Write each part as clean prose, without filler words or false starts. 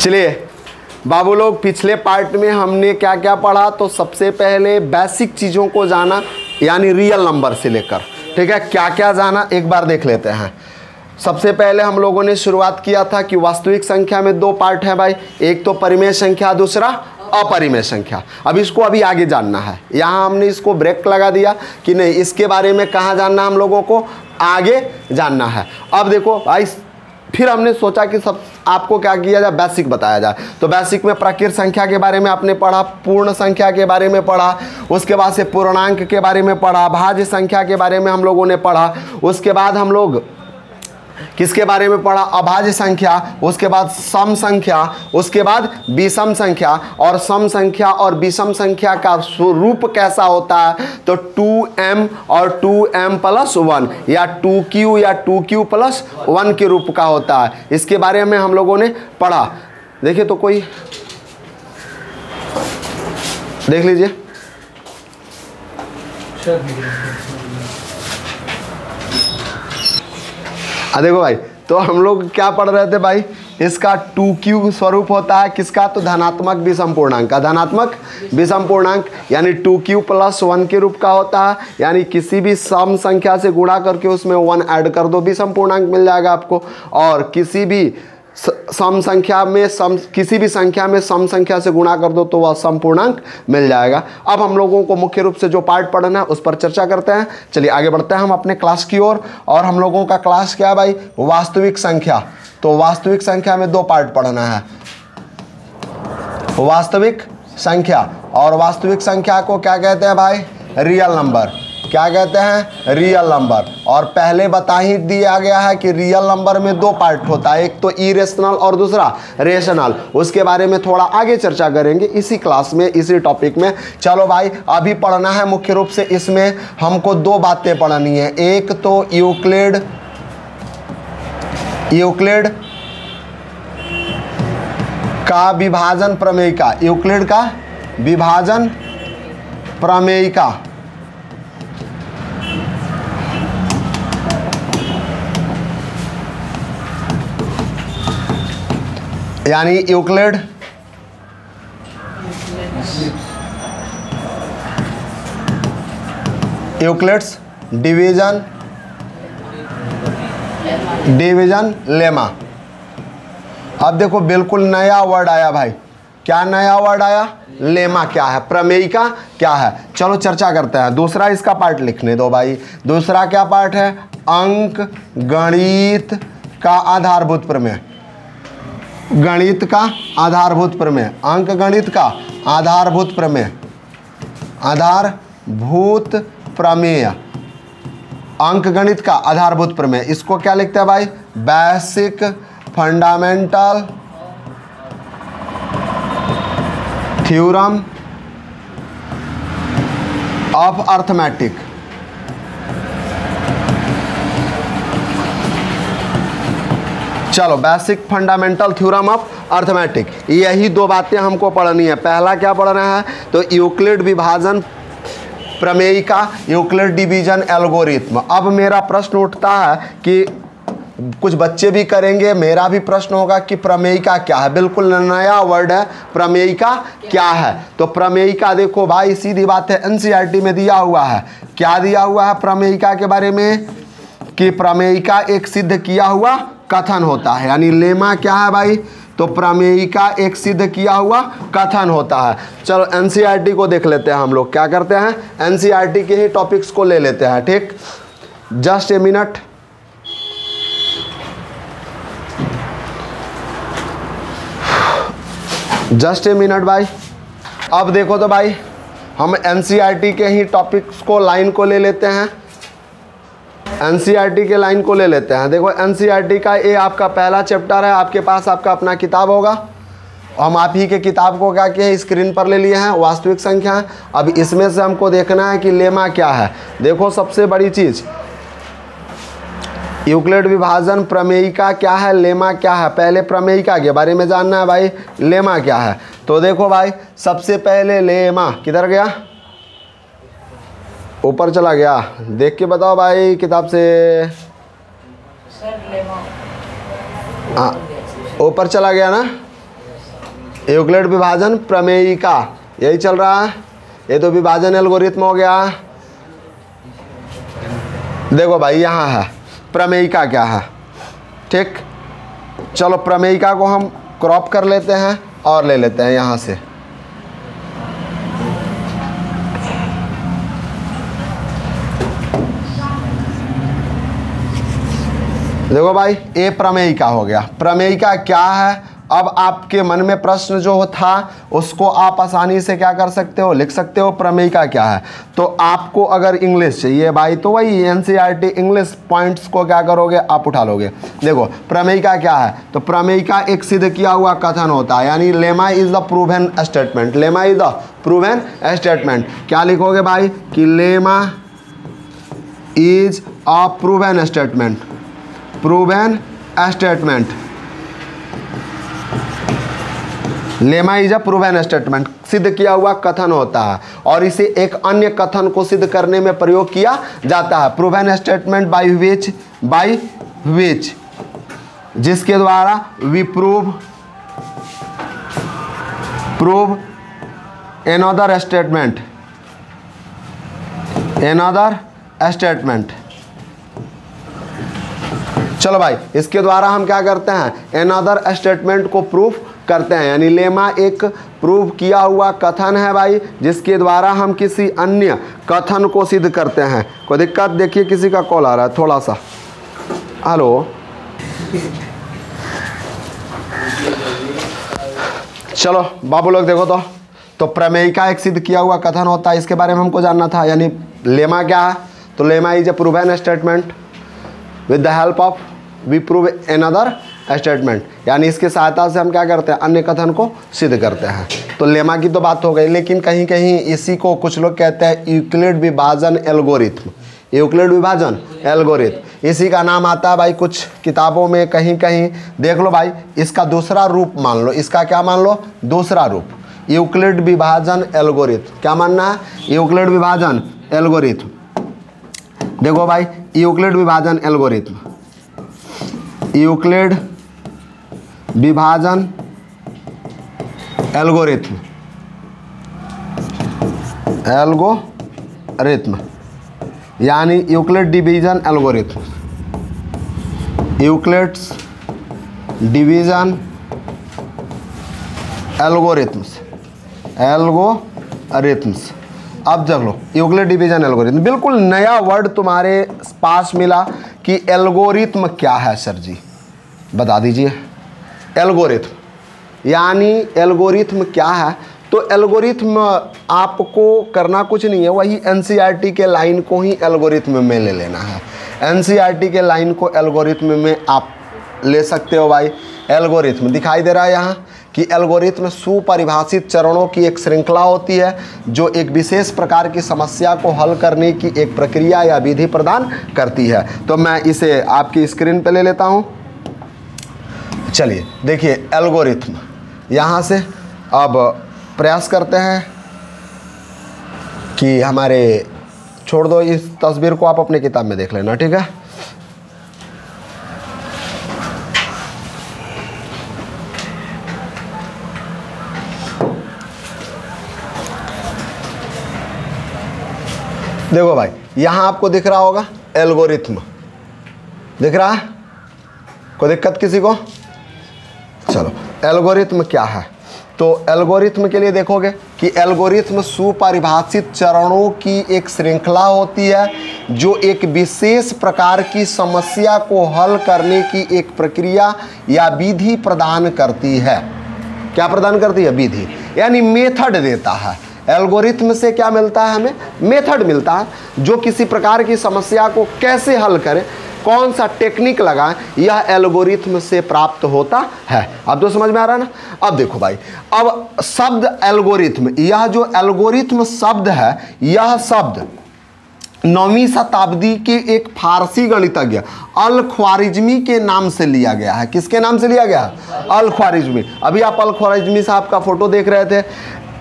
चलिए बाबू लोग, पिछले पार्ट में हमने क्या क्या पढ़ा, तो सबसे पहले बेसिक चीज़ों को जाना, यानी रियल नंबर से लेकर, ठीक है, क्या क्या जाना एक बार देख लेते हैं। सबसे पहले हम लोगों ने शुरुआत किया था कि वास्तविक संख्या में दो पार्ट है भाई, एक तो परिमेय संख्या, दूसरा अपरिमेय संख्या। अब इसको अभी आगे जानना है, यहाँ हमने इसको ब्रेक लगा दिया कि नहीं, इसके बारे में कहाँ जानना हम लोगों को, आगे जानना है। अब देखो भाई, फिर हमने सोचा कि सब आपको क्या किया जाए, बेसिक बताया जाए। तो बेसिक में प्राकृत संख्या के बारे में आपने पढ़ा, पूर्ण संख्या के बारे में पढ़ा, उसके बाद से पूर्णांक के बारे में पढ़ा, भाज्य संख्या के बारे में हम लोगों ने पढ़ा, उसके बाद हम लोग किसके बारे में पढ़ा, अभाज्य संख्या, उसके बाद सम संख्या, उसके बाद विषम संख्या, और सम संख्या और विषम संख्या का स्वरूप कैसा होता है, तो 2m और 2m + 1 या 2q या 2q + 1 के रूप का होता है। इसके बारे में हम लोगों ने पढ़ा। देखिए तो कोई देख लीजिए, देखो भाई, तो हम लोग क्या पढ़ रहे थे भाई, इसका 2q स्वरूप होता है किसका, तो धनात्मक विषम पूर्णांक का, धनात्मक विषम पूर्णांक यानी 2q + 1 के रूप का होता है, यानी किसी भी सम संख्या से गुणा करके उसमें 1 ऐड कर दो, विषम पूर्णांक मिल जाएगा आपको। और किसी भी सम संख्या में किसी भी संख्या में सम संख्या से गुणा कर दो तो वह सम पूर्णांक मिल जाएगा। अब हम लोगों को मुख्य रूप से जो पार्ट पढ़ना है उस पर चर्चा करते हैं। चलिए आगे बढ़ते हैं हम अपने क्लास की ओर। और हम लोगों का क्लास क्या है भाई, वास्तविक संख्या। तो वास्तविक संख्या में दो पार्ट पढ़ना है, वास्तविक संख्या। और वास्तविक संख्या को क्या कहते हैं भाई, रियल नंबर। क्या कहते हैं, रियल नंबर। और पहले बता ही दिया गया है कि रियल नंबर में दो पार्ट होता है, एक तो इरेशनल और दूसरा रेशनल। उसके बारे में थोड़ा आगे चर्चा करेंगे इसी क्लास में, इसी टॉपिक में। चलो भाई, अभी पढ़ना है मुख्य रूप से इसमें हमको दो बातें पढ़नी है। एक तो यूक्लिड का विभाजन प्रमेयिका, यूक्लिड का विभाजन प्रमेयिका, यानी यूक्लिड यूक्लिड्स डिवीजन लेमा। अब देखो बिल्कुल नया वर्ड आया भाई, क्या नया वर्ड आया, लेमा क्या है, प्रमेयिका क्या है। चलो चर्चा करते हैं। दूसरा इसका पार्ट लिखने दो भाई। दूसरा क्या पार्ट है, अंक गणित का आधारभूत प्रमेय, गणित का आधारभूत प्रमेय, अंक गणित का आधारभूत प्रमेय, आधारभूत प्रमेय, अंक गणित का आधारभूत प्रमेय। इसको क्या लिखते हैं भाई, basic fundamental theorem of arithmetic. चलो, basic fundamental theorem of arithmetic, यही दो बातें हमको पढ़नी है। पहला क्या पढ़ना है, तो यूक्लिड विभाजन प्रमेयिका, यूक्लिड डिवीजन एल्गोरिथम। अब मेरा प्रश्न उठता है कि कुछ बच्चे भी करेंगे, मेरा भी प्रश्न होगा कि प्रमेयिका क्या है। बिल्कुल नया वर्ड है, प्रमेयिका क्या है। तो प्रमेयिका देखो भाई, सीधी बात है, एनसीईआरटी में दिया हुआ है। क्या दिया हुआ है प्रमेयिका के बारे में, कि प्रमेयिका एक सिद्ध किया हुआ कथन होता है, यानी लेमा क्या है भाई, तो प्रमेयिका एक सिद्ध किया हुआ कथन होता है। चलो एनसीईआरटी को देख लेते हैं हम लोग। क्या करते हैं, एनसीईआरटी के ही टॉपिक्स को ले लेते हैं, ठीक। Just a minute. Just a minute भाई। अब देखो तो भाई, हम एनसीईआरटी के ही टॉपिक्स को, लाइन को ले लेते हैं, एनसीईआरटी के लाइन को ले लेते हैं। देखो एनसीईआरटी का ये आपका पहला चैप्टर है, आपके पास आपका अपना किताब होगा। हम आप ही के किताब को क्या किया है, स्क्रीन पर ले लिए हैं, वास्तविक संख्या है। अब इसमें से हमको देखना है कि लेमा क्या है। देखो सबसे बड़ी चीज़, यूक्लिड विभाजन प्रमेयिका क्या है, लेमा क्या है। पहले प्रमेयिका के बारे में जानना है भाई, लेमा क्या है। तो देखो भाई, सबसे पहले लेमा किधर गया, ऊपर चला गया, देख के बताओ भाई किताब से। हाँ, ऊपर चला गया ना। यूक्लिड विभाजन प्रमेयिका, यही चल रहा है। ये तो विभाजन एल्गोरिथम हो गया। देखो भाई यहाँ है प्रमेयिका क्या है, ठीक। चलो प्रमेयिका को हम क्रॉप कर लेते हैं और ले लेते हैं यहाँ से। देखो भाई ये प्रमेयिका हो गया। प्रमेयिका क्या है, अब आपके मन में प्रश्न जो था उसको आप आसानी से क्या कर सकते हो, लिख सकते हो प्रमेयिका क्या है। तो आपको अगर इंग्लिश चाहिए भाई तो वही एनसीईआरटी इंग्लिश पॉइंट्स को क्या करोगे, आप उठा लोगे। देखो प्रमेयिका क्या है, तो प्रमेयिका एक सिद्ध किया हुआ कथन होता है, यानी lemma is the proven statement. Lemma is the proven statement. क्या लिखोगे भाई कि lemma is a proven statement. Proven statement, lemma is a proven statement, सिद्ध किया हुआ कथन होता है और इसे एक अन्य कथन को सिद्ध करने में प्रयोग किया जाता है। प्रूवन स्टेटमेंट बाय विच, जिसके द्वारा वी प्रूव another स्टेटमेंट, चलो भाई इसके द्वारा हम क्या करते हैं, अनदर स्टेटमेंट को प्रूफ करते हैं। यानी लेमा एक प्रूव किया हुआ कथन है भाई, जिसके द्वारा हम किसी अन्य कथन को सिद्ध करते हैं। कोई दिक्कत, देखिए किसी का कॉल आ रहा है थोड़ा सा। हेलो, चलो बाबू लोग देखो तो प्रमेयिका एक सिद्ध किया हुआ कथन होता है, इसके बारे में हमको जानना था। यानी लेमा क्या है, तो lemma is a proven statement with the help of we prove another statement, यानी इसके सहायता से हम क्या करते हैं, अन्य कथन को सिद्ध करते हैं। तो लेमा की तो बात हो गई, लेकिन कहीं कहीं इसी को कुछ लोग कहते हैं यूक्लिड विभाजन एल्गोरिथम। यूक्लिड विभाजन एल्गोरिथम, इसी का नाम आता है भाई कुछ किताबों में, कहीं कहीं देख लो भाई। इसका दूसरा रूप मान लो, इसका क्या मान लो, दूसरा रूप यूक्लिड विभाजन एल्गोरिथम। क्या मानना है, यूक्लिड विभाजन एल्गोरिथम। देखो भाई यूक्लिड विभाजन एल्गोरिथम, यूक्लिड विभाजन एल्गोरिथम, यानी Euclid division algorithm, Euclid's division algorithms. अब देख लो यूक्लिड डिवीजन एल्गोरिथम, बिल्कुल नया वर्ड तुम्हारे पास मिला कि एल्गोरिथम क्या है सर जी, बता दीजिए। एल्गोरिथम यानी एल्गोरिथम क्या है, तो एल्गोरिथम आपको करना कुछ नहीं है, वही एनसीईआरटी के लाइन को ही एल्गोरिथम में ले लेना है। एनसीईआरटी के लाइन को एल्गोरिथम में आप ले सकते हो भाई। एल्गोरिथम दिखाई दे रहा है यहाँ कि एल्गोरिथम सुपरिभाषित चरणों की एक श्रृंखला होती है जो एक विशेष प्रकार की समस्या को हल करने की एक प्रक्रिया या विधि प्रदान करती है। तो मैं इसे आपकी स्क्रीन पे ले लेता हूँ। चलिए देखिए एल्गोरिथम, यहाँ से अब प्रयास करते हैं कि हमारे, छोड़ दो इस तस्वीर को, आप अपने किताब में देख लेना, ठीक है। देखो भाई यहाँ आपको दिख रहा होगा एल्गोरिथम, दिख रहा है, कोई दिक्कत किसी को। चलो एल्गोरिथम क्या है, तो एल्गोरिथम के लिए देखोगे कि एल्गोरिथम सुपरिभाषित चरणों की एक श्रृंखला होती है जो एक विशेष प्रकार की समस्या को हल करने की एक प्रक्रिया या विधि प्रदान करती है। क्या प्रदान करती है, विधि, यानी मेथड देता है। एल्गोरिथम से क्या मिलता है, हमें मेथड मिलता है, जो किसी प्रकार की समस्या को कैसे हल करें, कौन सा टेक्निक लगाएं, यह एल्गोरिथम से प्राप्त होता है। अब तो समझ में आ रहा है ना। अब देखो भाई, अब शब्द एल्गोरिथम, यह जो एल्गोरिथम शब्द है, यह शब्द 9वीं शताब्दी के एक फारसी गणितज्ञ अल ख्वारिज़मी के नाम से लिया गया है। किसके नाम से लिया गया, अल ख्वारिज़मी। अभी आप अल ख्वारिज़मी साहब का फोटो देख रहे थे।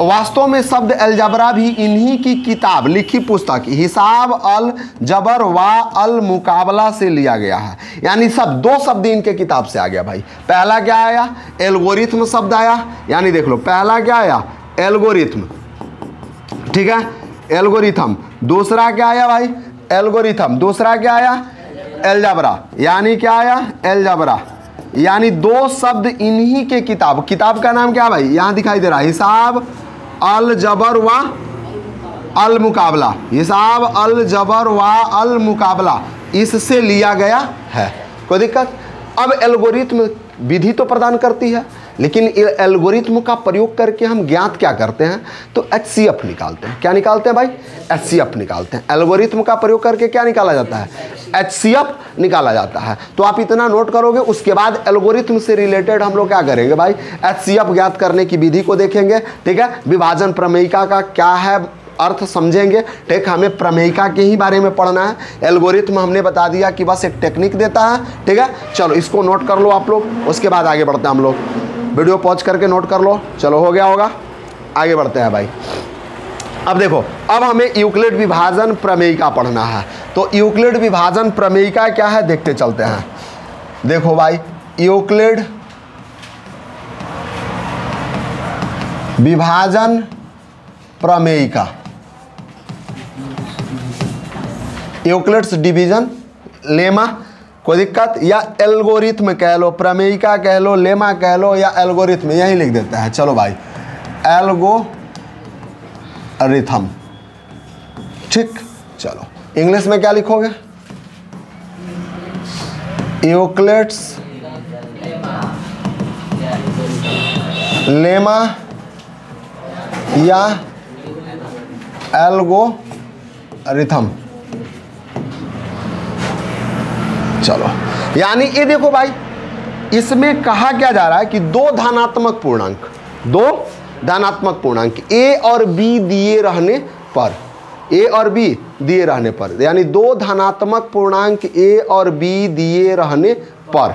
वास्तव में शब्द अलजबरा भी इन्हीं की किताब लिखी पुस्तक हिसाब अल जबर व अल मुकाबला से लिया गया है। यानी सब दो शब्द इनके किताब से आ गया भाई। पहला क्या आया? एल्गोरिथम शब्द आया, यानी देख लो पहला क्या आया? एल्गोरिथम, ठीक है, एल्गोरिथम। दूसरा क्या आया भाई? एल्गोरिथम। दूसरा क्या आया? अलजबरा, यानी क्या आया? अलजबरा। यानी दो शब्द इन्हीं के किताब, किताब का नाम क्या भाई? यहां दिखाई दे रहा है, हिसाब अल जबर व अल मुकाबला, हिसाब अल जबर व अल मुकाबला, इससे लिया गया है। कोई दिक्कत? अब एल्गोरिथम विधि तो प्रदान करती है, लेकिन एल्गोरिथम का प्रयोग करके हम ज्ञात क्या करते हैं? तो HCF निकालते हैं। क्या निकालते हैं भाई? HCF निकालते हैं। एल्गोरिथम का प्रयोग करके क्या निकाला जाता है? HCF निकाला जाता है। तो आप इतना नोट करोगे, उसके बाद एल्गोरिथम से रिलेटेड हम लोग क्या करेंगे भाई? HCF ज्ञात करने की विधि को देखेंगे, ठीक है। विभाजन प्रमेयिका का क्या है अर्थ समझेंगे, ठीक। हमें प्रमेयिका के ही बारे में पढ़ना है। एल्गोरिथम हमने बता दिया कि बस एक टेक्निक देता है, ठीक है। चलो इसको नोट कर लो आप लोग, उसके बाद आगे बढ़ते हैं हम लोग। वीडियो पॉज करके नोट कर लो। चलो हो गया होगा, आगे बढ़ते हैं भाई। अब देखो, अब हमें यूक्लिड विभाजन प्रमेयिका पढ़ना है। तो यूक्लिड विभाजन प्रमेयिका क्या है देखते चलते हैं। देखो भाई, यूक्लिड विभाजन प्रमेयिका, यूक्लिड्स डिवीजन लेमा, कोई दिक्कत? या एल्गोरिथम कह लो, प्रमेयिका कह लो, लेमा कह लो, या एल्गोरिथम, यही लिख देते हैं। चलो भाई, एल्गोरिथम, ठीक। चलो इंग्लिश में क्या लिखोगे? यूक्लिड्स लेमा या एल्गोरिथम। चलो, यानी ये देखो भाई, इसमें कहा क्या जा रहा है कि दो धनात्मक पूर्णांक ए और बी दिए रहने पर, ए और बी दिए रहने पर, यानी दो धनात्मक पूर्णांक ए और बी दिए रहने पर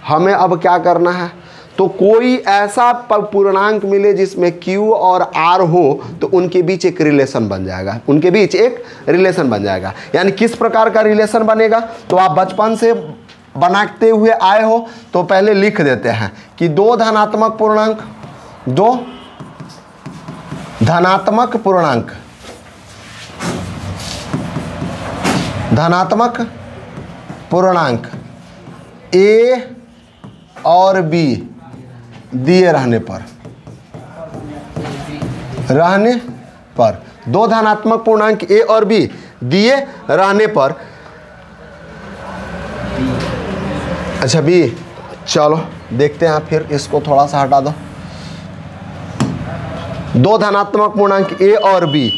हमें अब क्या करना है? तो कोई ऐसा पूर्णांक मिले जिसमें Q और R हो, तो उनके बीच एक रिलेशन बन जाएगा, उनके बीच एक रिलेशन बन जाएगा। यानी किस प्रकार का रिलेशन बनेगा? तो आप बचपन से बनाते हुए आए हो, तो पहले लिख देते हैं कि दो धनात्मक पूर्णांक A और B दिए रहने पर दो धनात्मक पूर्णांक A और B दिए रहने पर, अच्छा B, चलो देखते हैं फिर, इसको थोड़ा सा हटा दो। दो धनात्मक पूर्णांक A और B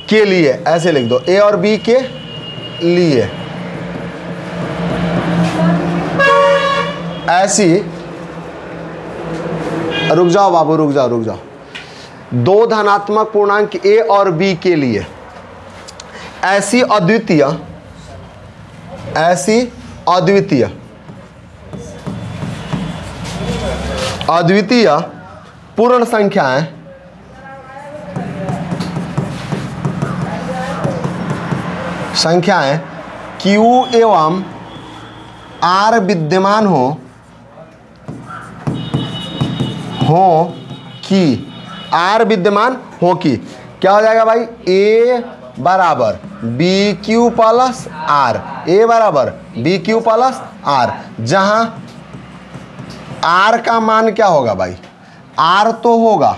के लिए ऐसे लिख दो, A और B के लिए ऐसी, रुक जाओ बाबू, रुक जाओ। दो धनात्मक पूर्णांक A और B के लिए ऐसी अद्वितीय पूर्ण संख्याएं Q एवं R विद्यमान हो कि, R विद्यमान हो कि, क्या हो जाएगा भाई? A बराबर BQ प्लस R, A बराबर BQ प्लस R, जहां R का मान क्या होगा भाई? R तो होगा,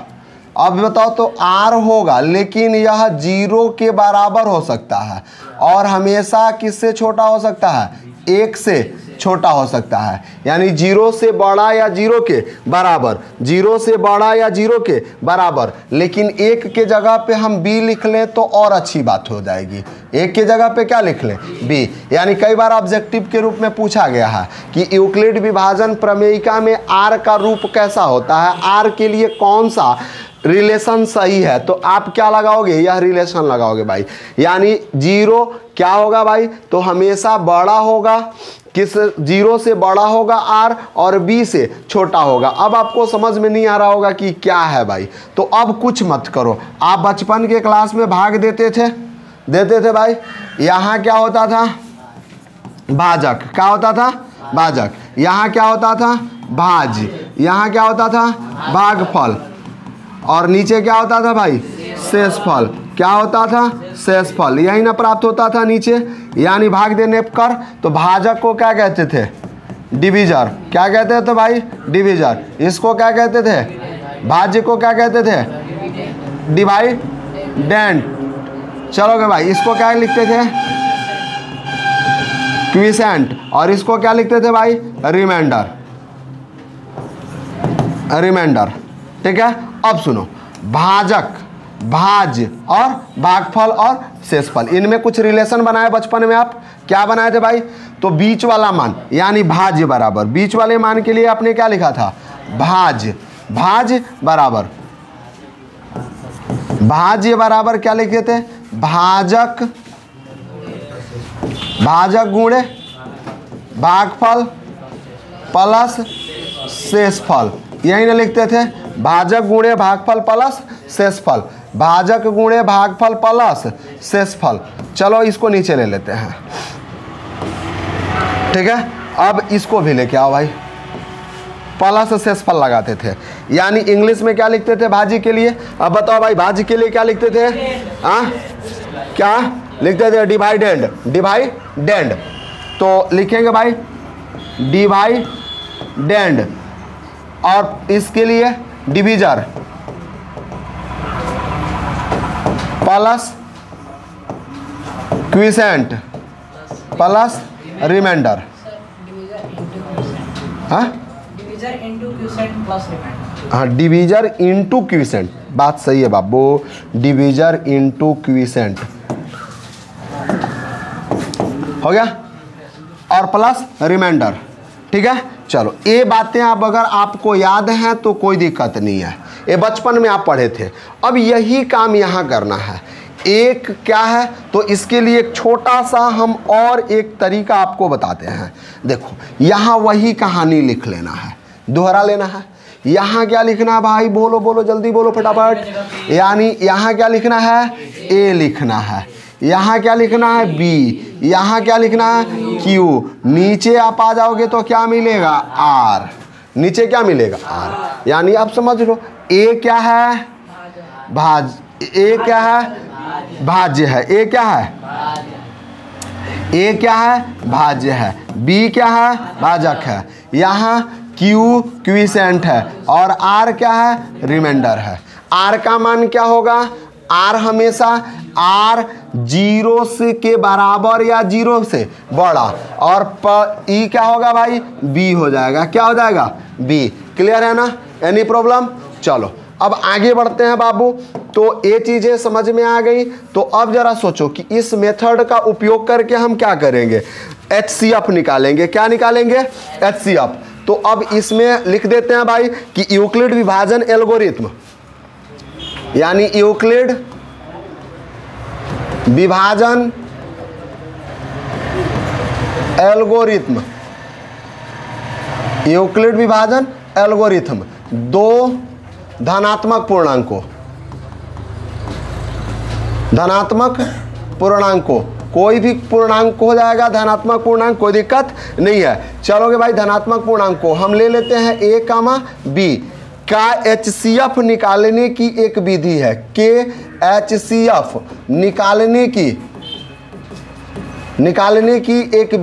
अब बताओ, तो R होगा, लेकिन यह 0 के बराबर हो सकता है और हमेशा किससे छोटा हो सकता है? 1 से छोटा हो सकता है। यानी 0 से बड़ा या 0 के बराबर, 0 से बड़ा या 0 के बराबर। लेकिन 1 के जगह पे हम B लिख लें तो और अच्छी बात हो जाएगी। 1 के जगह पे क्या लिख लें? B। यानी कई बार ऑब्जेक्टिव के रूप में पूछा गया है कि यूक्लिड विभाजन प्रमेयिका में R का रूप कैसा होता है, R के लिए कौन सा रिलेशन सही है तो आप क्या लगाओगे, यह रिलेशन लगाओगे भाई। यानी 0 क्या होगा भाई, तो हमेशा बड़ा होगा, किस 0 से बड़ा होगा r और b से छोटा होगा। अब आपको समझ में नहीं आ रहा होगा कि क्या है भाई, तो अब कुछ मत करो। आप बचपन के क्लास में भाग देते थे भाई। यहाँ क्या होता था, भाजक, क्या होता था, भाजक। यहाँ क्या होता था, भाज। यहाँ क्या होता था, भागफल। और नीचे क्या होता था भाई, शेषफल। क्या होता था, शेषफल। यही ना प्राप्त होता था नीचे। यानी भाग देने पर तो भाजक को क्या कहते थे, डिवीजर। क्या कहते थे भाई, डिवीजर। इसको क्या कहते थे, भाज्य को क्या कहते थे, डिवाइडेंड। चलोगे भाई, इसको क्या लिखते थे, क्विसेंट। और इसको क्या लिखते थे भाई, रिमाइंडर। ठीक है। अब सुनो, भाजक, भाज और भागफल और शेषफल, इनमें कुछ रिलेशन बनाए बचपन में। आप क्या बनाए थे भाई, तो बीच वाला मान यानी भाज्य बराबर, बीच वाले मान के लिए आपने क्या लिखा था, भाज। भाज्य बराबर क्या लिखे थे, भाजक गुणे भागफल प्लस शेषफल। यही ना लिखते थे, भाजक गुणे भागफल प्लस शेषफल, भाजक गुणे भागफल प्लस शेषफल। चलो इसको नीचे ले लेते हैं, ठीक है। अब इसको भी लेके आओ भाई, प्लस शेषफल लगाते थे। यानी इंग्लिश में क्या लिखते थे भाजी के लिए, अब बताओ भाई, भाजी के लिए क्या लिखते थे, क्या लिखते थे, डिवाइडेंड। तो लिखेंगे भाई डिवाइडेंड, और इसके लिए divisor plus quotient plus remainder. हाँ, डिवीजर इंटू क्विसेंट, बात सही है बाबू, डिवीजर इंटू क्विसेंट हो गया, और प्लस रिमाइंडर। ठीक है। चलो ये बातें अब अगर आपको याद हैं तो कोई दिक्कत नहीं है, ये बचपन में आप पढ़े थे। अब यही काम यहाँ करना है। एक क्या है, तो इसके लिए एक छोटा सा हम और एक तरीका आपको बताते हैं। देखो यहाँ वही कहानी लिख लेना है, दोहरा लेना है। यहाँ क्या लिखना है भाई, बोलो बोलो जल्दी बोलो फटाफट। यानी यहाँ क्या लिखना है, ए लिखना है। यहाँ क्या लिखना है, बी। यहाँ क्या लिखना है, क्यू। नीचे आप आ जाओगे तो क्या मिलेगा, आर। नीचे क्या मिलेगा, आर। यानी आप समझ लो, ए क्या है, ए क्या है, भाज्य है। ए क्या है, ए क्या है, भाज्य है। बी क्या है, भाजक है। यहाँ क्यू क्विसेंट है, और आर क्या है, रिमाइंडर है। आर का मान क्या होगा, आर हमेशा आर 0 से के बराबर या 0 से बड़ा, और ई क्या होगा भाई, बी हो जाएगा। क्या हो जाएगा, बी। क्लियर है ना, एनी प्रॉब्लम। चलो अब आगे बढ़ते हैं बाबू। तो ये चीज़ें समझ में आ गई। तो अब जरा सोचो कि इस मेथड का उपयोग करके हम क्या करेंगे, HCF निकालेंगे। क्या निकालेंगे, HCF। तो अब इसमें लिख देते हैं भाई कि यूक्लिड विभाजन एल्गोरिथ्म, यानी यूक्लिड विभाजन एल्गोरिथ्म, यूक्लिड विभाजन एल्गोरिथ्म। दो धनात्मक पूर्णांकों, कोई भी पूर्णांक हो जाएगा, धनात्मक पूर्णांक, कोई दिक्कत नहीं है। चलोगे भाई, धनात्मक पूर्णांक को हम ले लेते हैं ए कामा बी का HCF निकालने की एक विधि है। के HCF निकालने की एक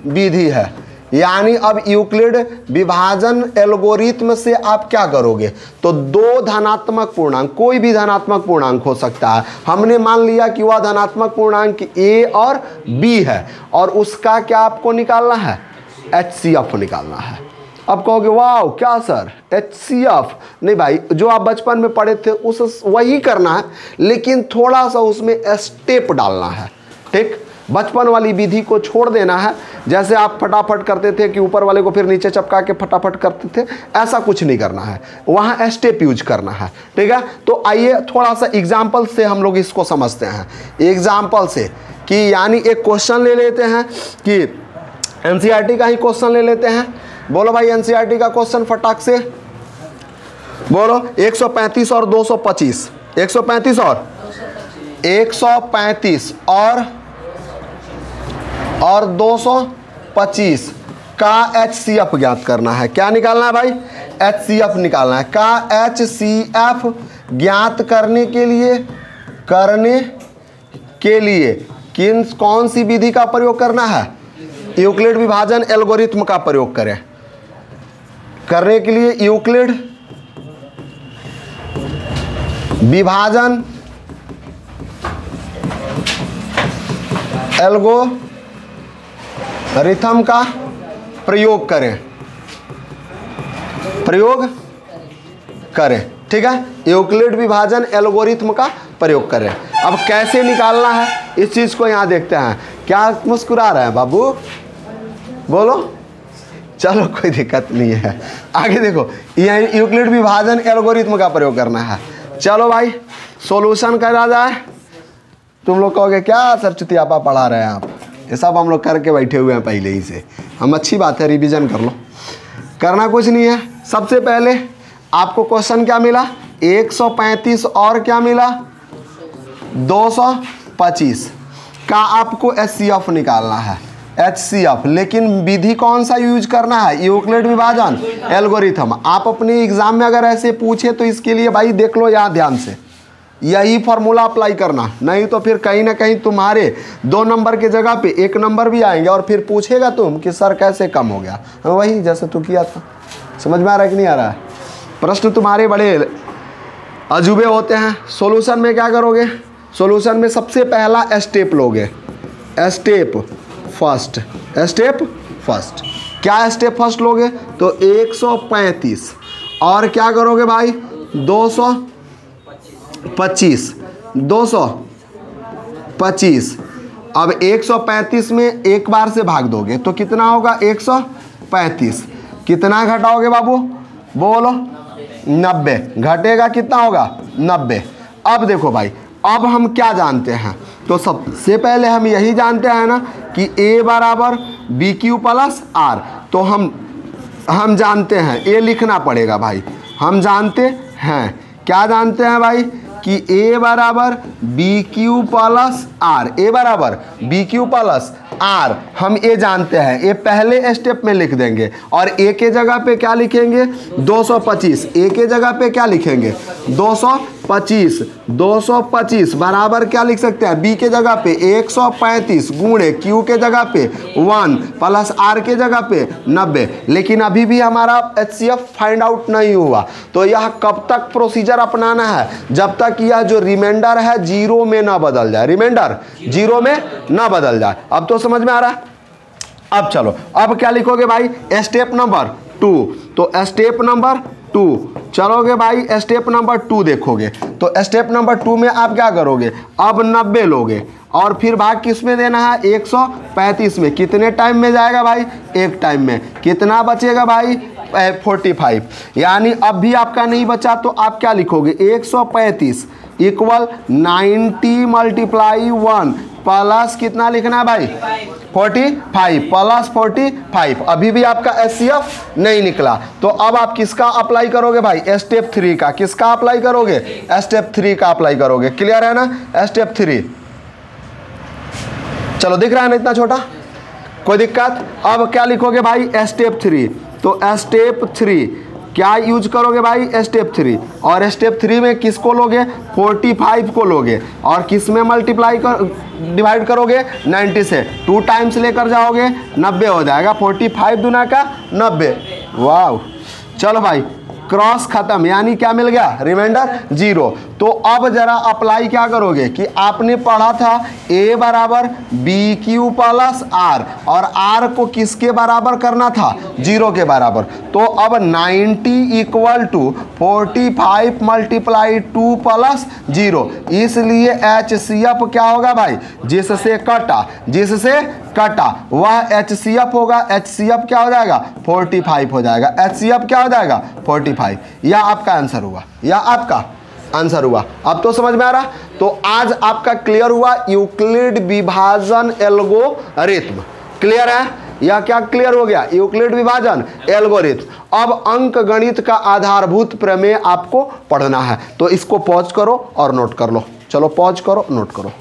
विधि है, यानी अब यूक्लिड विभाजन एल्गोरिथ्म से आप क्या करोगे, तो दो धनात्मक पूर्णांक, कोई भी धनात्मक पूर्णांक हो सकता है। हमने मान लिया कि वह धनात्मक पूर्णांक ए और बी है, और उसका क्या आपको निकालना है, HCF निकालना है। अब कहोगे वाह क्या सर HCF, नहीं भाई, जो आप बचपन में पढ़े थे उस वही करना है, लेकिन थोड़ा सा उसमें स्टेप डालना है। ठीक, बचपन वाली विधि को छोड़ देना है। जैसे आप फटाफट करते थे कि ऊपर वाले को फिर नीचे चपका के फटाफट करते थे, ऐसा कुछ नहीं करना है, वहाँ स्टेप यूज करना है। ठीक है, तो आइए थोड़ा सा एग्जाम्पल से हम लोग इसको समझते हैं। एग्जाम्पल से कि यानी एक क्वेश्चन ले लेते हैं कि एनसीईआरटी का ही क्वेश्चन ले लेते हैं। बोलो भाई एनसीईआरटी का क्वेश्चन फटाक से बोलो। 135 और 225, 135 और 135 और 225 का HCF ज्ञात करना है। क्या निकालना है भाई? HCF निकालना है। का HCF ज्ञात करने के लिए कौन सी विधि का प्रयोग करना है? यूक्लिड विभाजन एल्गोरिथम का प्रयोग करें। करने के लिए यूक्लिड विभाजन एल्गोरिथम का प्रयोग करें। ठीक है, यूक्लिड विभाजन एल्गोरिथम का प्रयोग करें। अब कैसे निकालना है इस चीज को यहां देखते हैं। क्या मुस्कुरा रहे हैं बाबू? बोलो। चलो कोई दिक्कत नहीं है, आगे देखो। यह यूक्लिड विभाजन एल्गोरिथम का प्रयोग करना है। चलो भाई सॉल्यूशन करा जाए। तुम लोग कहोगे क्या सर चुतियापा पढ़ा रहे हैं आप, ये सब हम लोग करके बैठे हुए हैं पहले ही से। हम अच्छी बात है, रिवीजन कर लो, करना कुछ नहीं है। सबसे पहले आपको क्वेश्चन क्या मिला? 135 और क्या मिला? 225 का आपको HCF निकालना है। HCF, लेकिन विधि कौन सा यूज करना है? यूक्लिड विभाजन एल्गोरिथम। आप अपने एग्जाम में अगर ऐसे पूछे तो इसके लिए भाई देख लो यहाँ ध्यान से, यही फॉर्मूला अप्लाई करना, नहीं तो फिर कहीं ना कहीं तुम्हारे 2 नंबर के जगह पे 1 नंबर भी आएंगे और फिर पूछेगा तुम कि सर कैसे कम हो गया। वही जैसे तू किया था। समझ में आ रहा है कि नहीं आ रहा है? प्रश्न तुम्हारे बड़े अजूबे होते हैं। सॉल्यूशन में क्या करोगे? सॉल्यूशन में सबसे पहला स्टेप लोगे, स्टेप फर्स्ट। क्या स्टेप फर्स्ट लोगे? तो 135 और क्या करोगे भाई? 225। अब 135 में एक बार से भाग दोगे तो कितना होगा? 135। कितना घटाओगे बाबू? बोलो। 90। घटेगा कितना होगा? 90। अब देखो भाई, अब हम क्या जानते हैं? तो सबसे पहले हम यही जानते हैं ना कि A बराबर BQ प्लस R। तो हम जानते हैं, A लिखना पड़ेगा भाई। हम जानते हैं, क्या जानते हैं भाई? कि A बराबर BQ प्लस R। A बराबर BQ प्लस R हम A जानते हैं। A पहले स्टेप में लिख देंगे और A के जगह पे क्या लिखेंगे? 225। A के जगह पे क्या लिखेंगे? 225 बराबर क्या लिख सकते हैं? B के जगह पे 135 गुणे Q के जगह पे 1 प्लस R के जगह पे 90। लेकिन अभी भी हमारा HCF फाइंड आउट नहीं हुआ। तो यह कब तक प्रोसीजर अपनाना है? जब तक यह जो रिमाइंडर है 0 में ना बदल जाए। रिमाइंडर 0 में ना बदल जाए। अब तो समझ में आ रहा है? अब चलो, अब क्या लिखोगे भाई? Step number 2। तो स्टेप नंबर 2 चलोगे भाई, स्टेप नंबर 2 देखोगे तो स्टेप नंबर 2 में आप क्या करोगे? अब 90 लोगे और फिर भाग किस में देना है? 135 में। कितने टाइम में जाएगा भाई? एक टाइम में। कितना बचेगा भाई? 45। यानी अब भी आपका नहीं बचा तो आप क्या लिखोगे? 135 इक्वल 90 मल्टीप्लाई 1 प्लस कितना लिखना है भाई? 45 प्लस 45। अभी भी आपका HCF नहीं निकला तो अब आप किसका अप्लाई करोगे भाई? स्टेप 3 का। किसका अप्लाई करोगे? स्टेप 3 का अप्लाई करोगे। क्लियर है ना? स्टेप 3 चलो, दिख रहा है ना इतना छोटा? कोई दिक्कत? अब क्या लिखोगे भाई? स्टेप 3। तो स्टेप 3 क्या यूज करोगे भाई? स्टेप 3। और स्टेप 3 में किसको लोगे? 45 को लोगे और किस में मल्टीप्लाई डिवाइड करोगे? 90 से 2 टाइम्स लेकर जाओगे, 90 हो जाएगा। 45 दूना का 90। वाह, चलो भाई क्रॉस खत्म, यानी क्या मिल गया, रिमाइंडर 0। तो अब जरा अप्लाई क्या करोगे कि आपने पढ़ा था a बराबर बी क्यू प्लस आर, और r को किसके बराबर करना था, 0 के बराबर। तो अब 90 इक्वल टू 45 मल्टीप्लाई 2 प्लस 0, इसलिए HCF क्या होगा भाई, जिससे कटा वह HCF होगा। HCF क्या हो जाएगा, 45 हो जाएगा। HCF क्या हो जाएगा, 45। यह आपका आंसर हुआ, यह आपका आंसर हुआ। अब तो समझ में आ रहा। तो आज आपका क्लियर हुआ यूक्लिड विभाजन एल्गोरिथम। क्लियर है, यह क्या क्लियर हो गया, यूक्लिड विभाजन एल्गोरिथम। अब अंक गणित का आधारभूत प्रमेय आपको पढ़ना है, तो इसको पॉज करो और नोट कर लो। चलो पॉज करो, नोट करो।